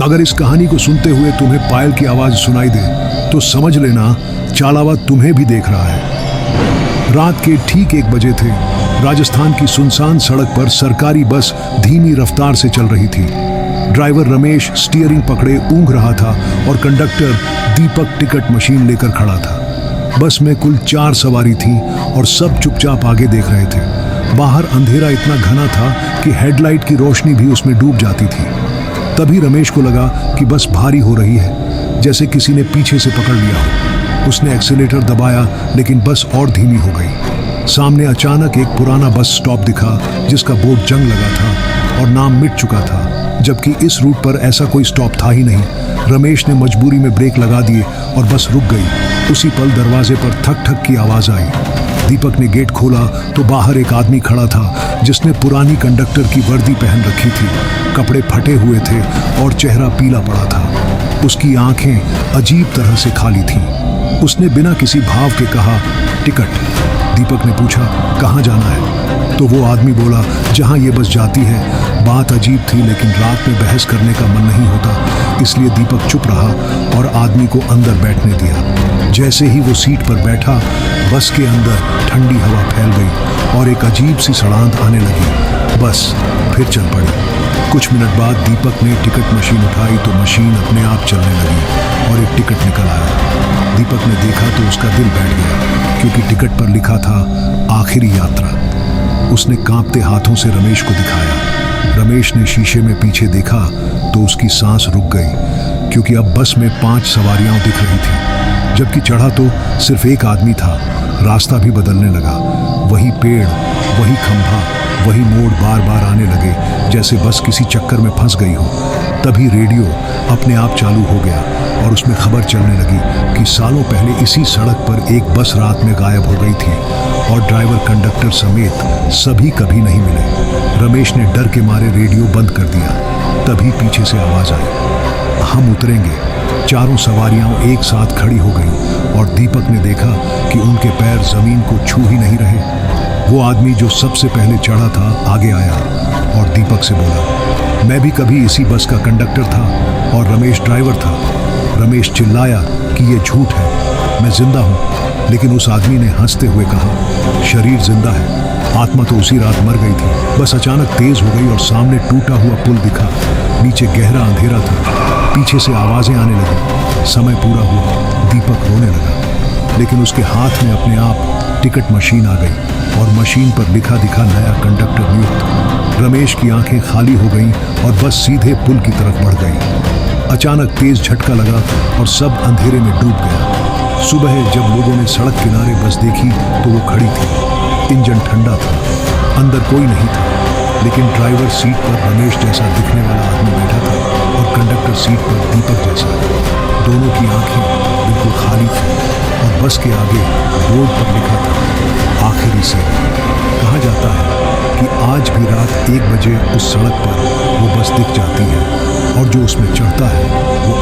अगर इस कहानी को सुनते हुए तुम्हें पायल की आवाज सुनाई दे तो समझ लेना चालावा तुम्हें भी देख रहा है। रात के ठीक 1 बजे थे। राजस्थान की सुनसान सड़क पर सरकारी बस धीमी रफ्तार से चल रही थी। ड्राइवर रमेश स्टीयरिंग पकड़े ऊँघ रहा था और कंडक्टर दीपक टिकट मशीन लेकर खड़ा था। बस में कुल 4 सवारी थी और सब चुपचाप आगे देख रहे थे। बाहर अंधेरा इतना घना था कि हेडलाइट की रोशनी भी उसमें डूब जाती थी। तभी रमेश को लगा कि बस भारी हो रही है, जैसे किसी ने पीछे से पकड़ लिया हो। उसने एक्सीलेटर दबाया लेकिन बस और धीमी हो गई। सामने अचानक एक पुराना बस स्टॉप दिखा जिसका बोर्ड जंग लगा था और नाम मिट चुका था, जबकि इस रूट पर ऐसा कोई स्टॉप था ही नहीं। रमेश ने मजबूरी में ब्रेक लगा दिए और बस रुक गई। उसी पल दरवाजे पर ठक ठक की आवाज आई। दीपक ने गेट खोला तो बाहर एक आदमी खड़ा था जिसने पुरानी कंडक्टर की वर्दी पहन रखी थी। कपड़े फटे हुए थे और चेहरा पीला पड़ा था। उसकी आंखें अजीब तरह से खाली थीं। उसने बिना किसी भाव के कहा, टिकट। दीपक ने पूछा, कहाँ जाना है? तो वो आदमी बोला, जहाँ ये बस जाती है। बात अजीब थी लेकिन रात में बहस करने का मन नहीं होता, इसलिए दीपक चुप रहा और आदमी को अंदर बैठने दिया। जैसे ही वो सीट पर बैठा, बस के अंदर ठंडी हवा फैल गई और एक अजीब सी सड़ांध आने लगी। बस फिर चल पड़ी। कुछ मिनट बाद दीपक ने टिकट मशीन उठाई तो मशीन अपने आप चलने लगी और एक टिकट निकल आया। दीपक ने देखा तो उसका दिल बैठ गया, क्योंकि टिकट पर लिखा था आखिरी यात्रा। उसने कांपते हाथों से रमेश को दिखाया। रमेश ने शीशे में पीछे देखा तो उसकी सांस रुक गई, क्योंकि अब बस में 5 सवारियां दिख रही थी, जबकि चढ़ा तो सिर्फ एक आदमी था। रास्ता भी बदलने लगा। वही पेड़, वही खंभा, वही मोड़ बार बार आने लगे, जैसे बस किसी चक्कर में फंस गई हो। तभी रेडियो अपने आप चालू हो गया और उसमें खबर चलने लगी कि सालों पहले इसी सड़क पर एक बस रात में गायब हो गई थी और ड्राइवर कंडक्टर समेत सभी कभी नहीं मिले। रमेश ने डर के मारे रेडियो बंद कर दिया। तभी पीछे से आवाज आई, हम उतरेंगे। चारों सवारियां एक साथ खड़ी हो गईं और दीपक ने देखा कि उनके पैर जमीन को छू ही नहीं रहे। वो आदमी जो सबसे पहले चढ़ा था आगे आया और दीपक से बोला, मैं भी कभी इसी बस का कंडक्टर था और रमेश ड्राइवर था। रमेश चिल्लाया कि ये झूठ है, मैं जिंदा हूँ। लेकिन उस आदमी ने हंसते हुए कहा, शरीर जिंदा है, आत्मा तो उसी रात मर गई थी। बस अचानक तेज हो गई और सामने टूटा हुआ पुल दिखा। नीचे गहरा अंधेरा था। पीछे से आवाजें आने लगी। समय पूरा हुआ। दीपक रोने लगा, लेकिन उसके हाथ में अपने आप टिकट मशीन आ गई और मशीन पर लिखा दिखा नया कंडक्टर नियुक्त। रमेश की आंखें खाली हो गईं और बस सीधे पुल की तरफ बढ़ गई। अचानक तेज झटका लगा और सब अंधेरे में डूब गया। सुबह जब लोगों ने सड़क किनारे बस देखी तो वो खड़ी थी। इंजन ठंडा था, अंदर कोई नहीं था, लेकिन ड्राइवर सीट पर रमेश जैसा दिखने वाला आदमी बैठा था और कंडक्टर सीट पर दीपक जैसा। दोनों की आंखें बिल्कुल खाली थी और बस के आगे बोर्ड पर लिखा था आखिरी सेवा। कहा जाता है कि आज भी रात 1 बजे उस सड़क पर वो बस दिख जाती है और जो उसमें चढ़ता है वो